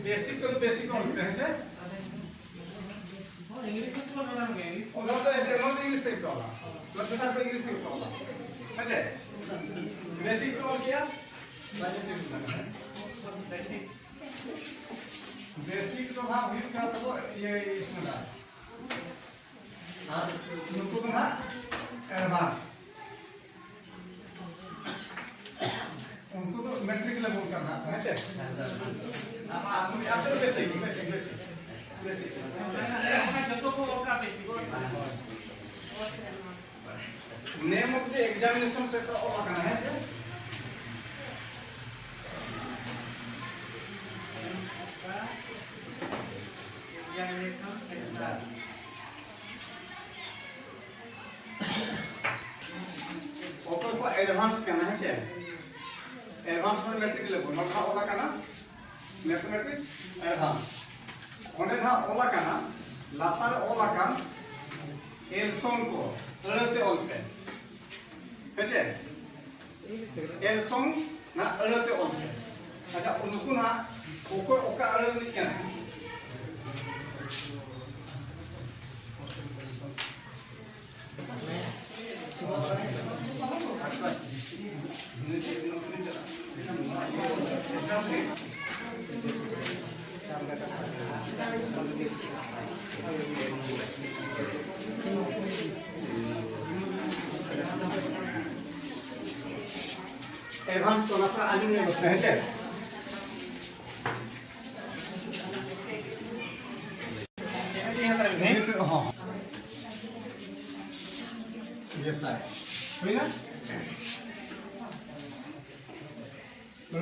basic को तो basic all पे है से इंग्लिश में तो ना इंग्लिश और तो ऐसे नो इंग्लिश से प्रॉब्लम तो बता तो इंग्लिश में प्रॉब्लम अच्छा बेसिक ऑल किया बेसिक तो हाँ वही का तो ये इसमें ना हाँ उनको तो ना एडवांस उनको तो मैट्रिक लेवल करना है अच्छा आप तो basic name of the examination centre of करना है ऑफर को एडवांस करना है चाहिए एडवांस में मैट्रिक लेवल नोटा ओला करना मैथमेटिक्स एडवांस ओंडे ना ओला करना लातार ओला कान एलसोन को अड़ते ऑल पे है एलसोन ना अड़ते ऑल पे अच्छा उनको ना ओको ओका अड़ नहीं क्या एडवांस को ना सा आने में होता है हाँ यस सर हुई ना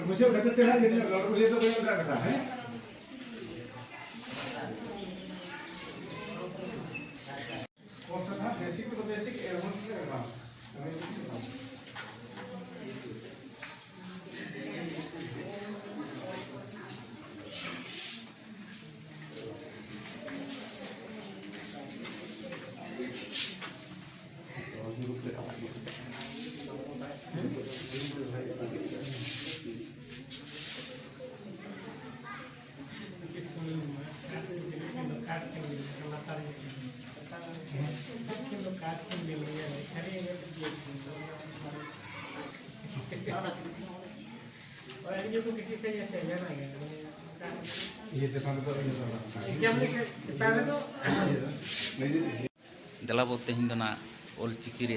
मुझे बताते हैं ये तो कोई और कथा है कौन सा था बेसिक तो बेसिक एडवांस में एडवांस ये तो किसी से ये सही है ना ये से पाने तो क्या हमने पहले तो दलाबो तेहिं दो ना ऑल चिकी रे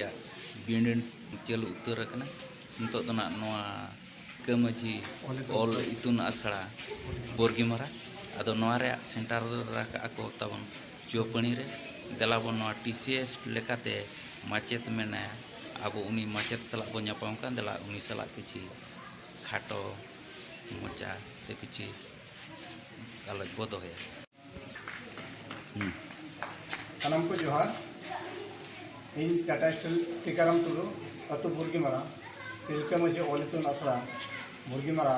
बिंडन चलू उतर कना नितो दो ना नोआ कमजी ऑल इतुन आसड़ा बोरगीमरा अदो नोआ रे सेंटर राका को तबन चोपणी रे दलाबो नोआ टीसीएस लेकाते माचेत मेनाया आबो उनी माचेत सला बो ᱧᱟᱯᱟᱢ ᱠᱟᱱ दला उनी सला किछि खाटो मोचा ते किछि अलग बो दोया सलाम को जोहार इन टाटा स्टील टिकाराम टुडू अतु बुरगीमरा तिलका मजी ओलितुन आसड़ा बुरगीमरा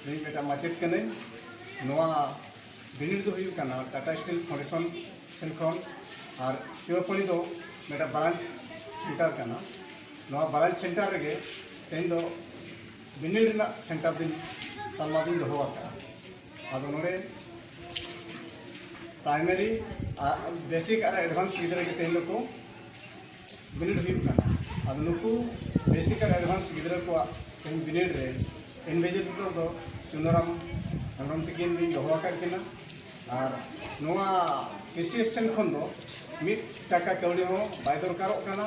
इन बेटा माचेत कने नोआ बिनिर दो हुयु काना टाटा स्टील फाउंडेशन सेन खन और चुआपणी दो बेटा ब्रांच सेंटर काना नोआ ब्रांच सेंटर रे तेन दो बिनिर ना सेंटर दिन तलमा दिन दोहो आका आदो नोरे प्राइमरी बेसिक और एडवांस गिदरा के तेन को बिनिड हुई काना आदो नुकु बेसिक और एडवांस गिदरा को तेन बिनिड रे इनविजिलेटर दो चुनराम हेमरम तकिन भी दोहो आका किना और नोआ टीसीएस सेन खन दो मिट टाका कौड़ी हो बाय दरकारों काना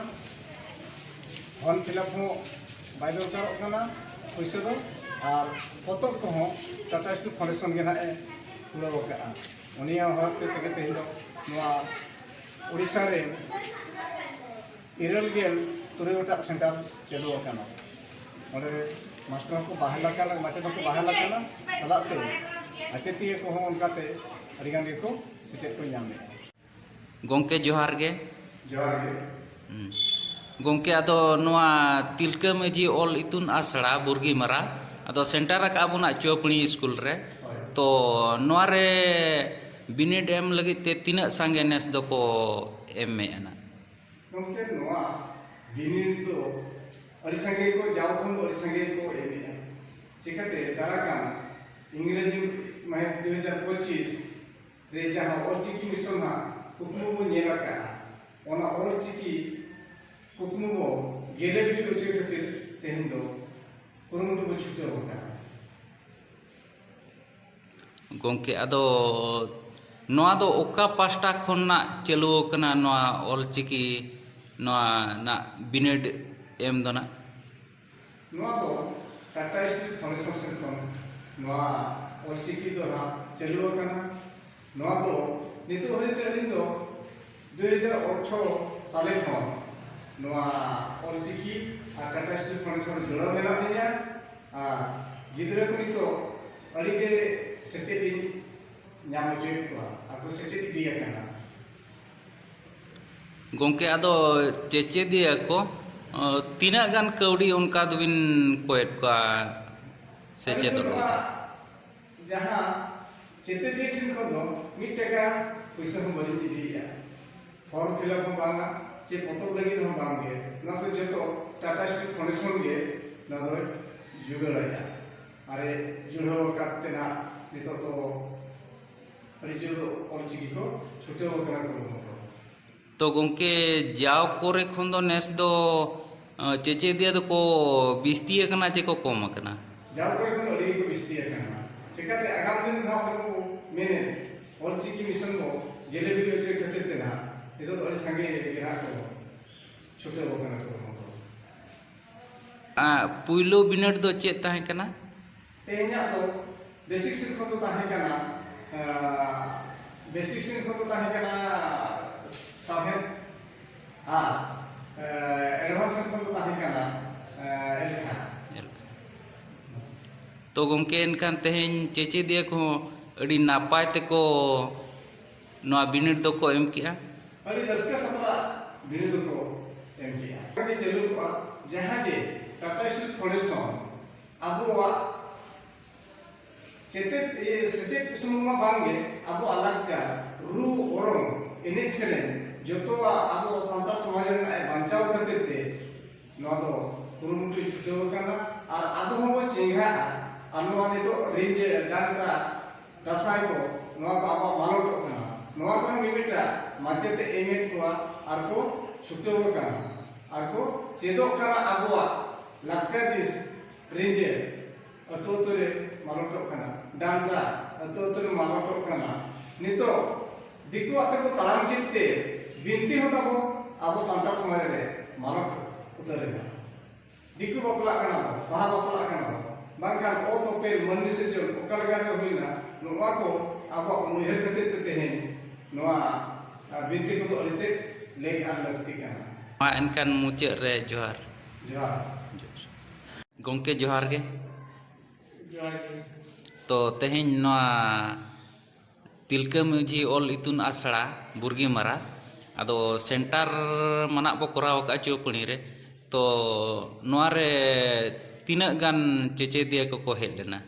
फॉर्म फिलअप हो बाय दरकारों काना पैसा दो और पतक को हो टाटा स्टील फाउंडेशन के ना खुलाव का उनिया हरते तके तेन दो नोआ ओडिशा रे इरल गेल तुरे गोटा सेंटर चलू आकाना ओरे मास्टर को बाहर लगा माचेद को बाहर लगा सलाते अचेती को हो उनकाते अडिगान के को सेचेत को नामे गोंके जोहार गे गोंके आदो नोआ तिलका मजी ऑल इतुन आसड़ा बुरगीमरा आदो सेंटर का अबोना चोपणी स्कूल रे तो नोआ रे बिनिड एम लगी ते तीना संगे नेस दो को एम में ना गोंके नोआ बिनिड तो अरि संगे को जाओ खन अरि संगे को एम में चिकाते दाराकान इंग्रेजी साहेब 2025 रे जहाँ ऑलचिकी मिशन हाँ कुकमु बो नेला का ओना ऑलचिकी कुकमु बो गेले भी उचे खातिर तेहन दो कुरुमुटु बो छुटे होगा गोंके अदो नोआ दो ओका पास्टा खन्ना चलू कना नोआ ऑलचिकी नोआ ना बिनेड एम दो ना नोआ दो टाटा स्टील फाउंडेशन से खन नोआ ऑलचिकी दो हाँ चलू कना नोआ दो नितो हरिते अलिन दो 2018 साले खन नोआ ऑलचिकी आ टाटा स्टील फाउंडेशन जुड़ा मेला दिया आ गिदरे को नितो अड़ी के सेचेदी ᱧᱟᱢ ᱦᱚᱪᱚᱭᱮᱫ ᱠᱚᱣᱟ ᱟᱠᱚ ᱥᱮᱪᱮᱫ ᱤᱫᱤᱭ ᱟᱠᱟᱱᱟ ᱜᱚᱝᱠᱮ ᱟᱫᱚ ᱪᱮᱪᱮᱫᱤᱭᱟᱹ ᱠᱚ ᱛᱤᱱᱟᱹᱜ ᱜᱟᱱ ᱠᱟᱹᱣᱰᱤ ᱚᱱᱠᱟ ᱫᱚᱵᱤᱱ ᱠᱚᱭᱮᱫ ᱠᱚᱣᱟ ᱥᱮᱪᱮᱫᱚᱜ ᱞᱟᱹᱜᱤᱫ ᱡᱟᱦᱟᱸ ᱪᱮᱪᱮᱫᱤᱭᱟᱹ ᱴᱷᱮᱱ ᱠᱷᱚᱱ ᱫᱚ 1 ᱴᱟᱠᱟ ᱯᱩᱭᱥᱟᱹ ᱦᱚᱸ ᱵᱟᱹᱞᱤᱧ ᱤᱫᱤᱭᱮᱜᱼᱟ ᱯᱷᱚᱨᱢ ᱯᱷᱤᱞᱟᱯ ᱦᱚᱸ ᱵᱟᱝᱟ ᱪᱮ ᱯᱚᱛᱚᱵ ᱞᱟᱹᱜᱤᱫ ᱦᱚᱸ ᱵᱟᱝᱜᱮ ᱱᱚᱣᱟ ᱠᱚ ᱡᱚᱛᱚ ᱴᱟᱴᱟ ᱥᱴᱤᱞ ᱯᱷᱟᱣᱩᱱᱰᱮᱥᱚᱱ ᱜᱮ ᱱᱚᱣᱟ ᱫᱚᱭ ᱡᱩᱜᱟᱹᱲᱟᱭᱟ ᱟᱨᱮ ᱡᱩᱲᱟᱹᱣ ᱟᱠᱟᱫ ᱛᱮᱱᱟ ᱱᱤᱛᱚᱜ ᱫᱚ अड़ी जो ऑलचिकी को छुटे होकर करो तो गोंके जाव कोरे खन दो नेस दो चेचेदिया दो को बिस्ती कना चे को कम कना जाव कोरे खन अड़ी को बिस्ती कना चिकाते आगाम दिन ना को मेने ऑलचिकी मिशन को गेले भी होचे खातिर तेना इतो अड़ी संगे गिरा को छुटे होकर करो आ पुइलो बिनेट दो चे ताहे कना तेहना तो बेसिक सिर्फ तो ताहे कना बेसिक सिंह को तो ताहे कना साहेब आ एडवांस को तो ताहे कना एलखा तो गोंके एनकान तेहेन चेचेदिया को अड़ी नापाय ते को नोआ बिनेट दो को एम किया अड़ी 10 का 17 बिनेट को एम किया के चलू को जहां जे टाटा स्टील फाउंडेशन अबो चेतेत ये सचेत सुमुमा बांगे अबो अलगचार रू ओरम एने सेरेन जतो अबो सांताल समाज रे बांचाव खातिर ते नो दो कुरुमुटु छुटे होकाना और अबो हम चेंगा अनवा ने तो रेंज डांटा दसाई को नो अबो मालोटो काना नो को मिमिटा माचेते एमेट को आर को छुटे होकाना आर को चेदो काना अबो लक्ष्य जिस रेंज अतो तोरे मालोटो काना डांटा अतो तोरे मालोटो काना नितो दिकु आते को तलाम किते बिनती होता को अब सांताल समाज रे मालोटो उतरेगा दिकु बपला काना बाहा बपला काना बांखान ओ तो पे मन्नी से जो ओकर गार होइना नोवा को अब उन्हें खातिर तेहेन नोवा बिनती को अलिते ले आर लगती काना मा एनकान मुचे रे जोहार जोहार गोंके जोहार के जोहार के तो तेहेन नोआ तिलका माझी ऑल इतुन आसड़ा बुर्गी मारा अदो सेंटर मना बो कराव का चौपणी रे तो नोआ रे तीना गान चेचेदिया को हेज लेना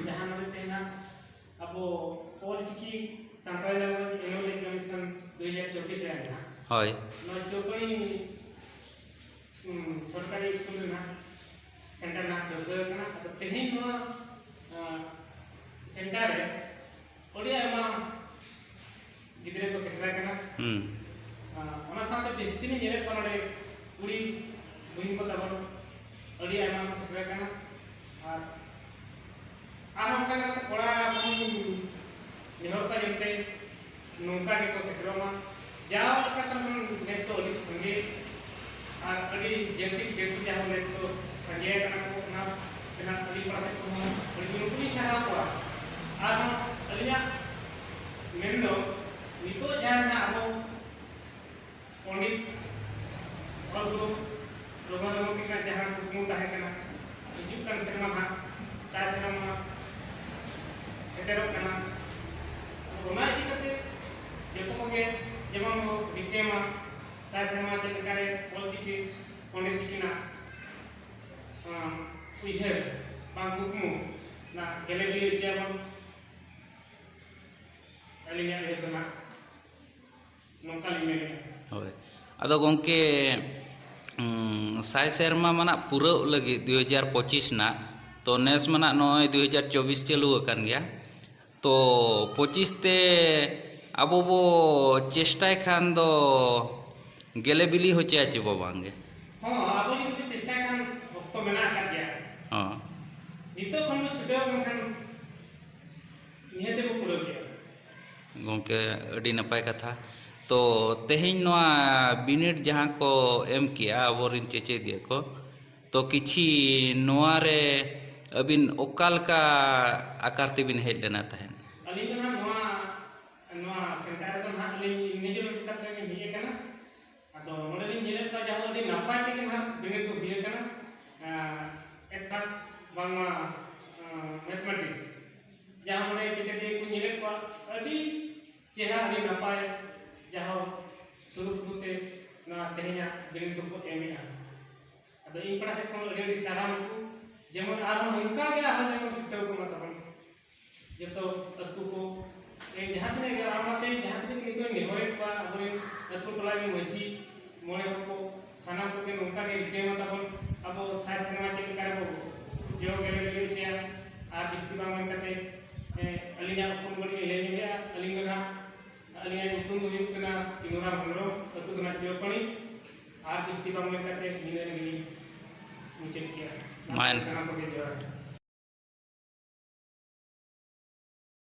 जहां नोडे तेना अबो ऑलचिकी सांताल लैंग्वेज एनुअल कमीशन 2024 रे आना होय नो चौपणी सरकारी स्कूल ना सेंटर ना जोतो कना तो तेहेन नो सेंटर रे ओडिया एमा गिदरे को सेटरा कना ओना साथे बेस्तिनी नेरे कोनडे कुड़ी बुहिन को तबन ओडिया एमा को सेटरा कना और हमका करते कोड़ा निहर का जमते नौका के को सेटरमा जाओ का तन नेस्तो ओडी संगे और अड़ी जेती जेती जा नेस्तो संगे कना को ना कना अड़ी पासे को अड़ी नुकुनी सहारा को और हम अलिया मेंदो नितो जाना अबो पंडित और गुरु लोगों के का जहां कुमु ताहे कना हिजुक kan serma ha saya serma सेटेरो कना ओना इदि कते जतो कोगे जेमन बिकेमा saya serma चेकरे ऑलचिकी पंडित किना उइहे बांगुकमु ना गेलेबी जेमन अलिया हेतना नोकाली मेले होय अदो गोंके साय सेरमा मना पूरा लगी 2025 ना तो नेस मना नॉय 2024 चालू अकान गया तो 25 ते अबो बो चेष्टा खान दो गेले बिली हो चे बो बांगे हाँ अब जो चेष्टा खान तो मेना कर गया हाँ नितो खन में छुटे खान निहते को पूरा गया गोंके अड़ी नपाय कथा तो तेहिन नोआ बिनिट जहाँ को एम किया अबोरिन चेचे दिए को तो किछि नोआ रे अबिन ओकाल का आकार ते बिन हेड लेना तहन अलिंग ना नोआ सेंटर तो ना अलिंग इमेजिन कतरे के हिए कना अदो नोडलिंग जेले का जाहो अडी नपाय ते ना बिनिट तो बिए कना एकटा बांगमा मैथमेटिक्स जहाँ मोड़े किते दे को जेले को अडी चेहरा अडी नपाय जहाँ शुरू होते ना तेहना बिनिट को एमिया अदो इन पड़ा से फोन अडी सारा मको जेमन आरो उनका गया है जेमन छुट्टे को मतलब जो तो अतु को एक जहाँ तक गया आमाते जहाँ तक नितो निहोरे को अबरे अतु टोला की मझी मोड़े को साना को के उनका के रिके मतलब अब साय सिनेमा चेक करे को जो गेले लियो चिया आ बिस्ती बामन कते अलिया अपन बड़ी ले गया अलिंगना अलिया उतुन दो युकना तिमुरा हमरो अतु तना जोपणी आ बिस्ती बामन कते मिले गिनी मुझे किया मान साना को के जो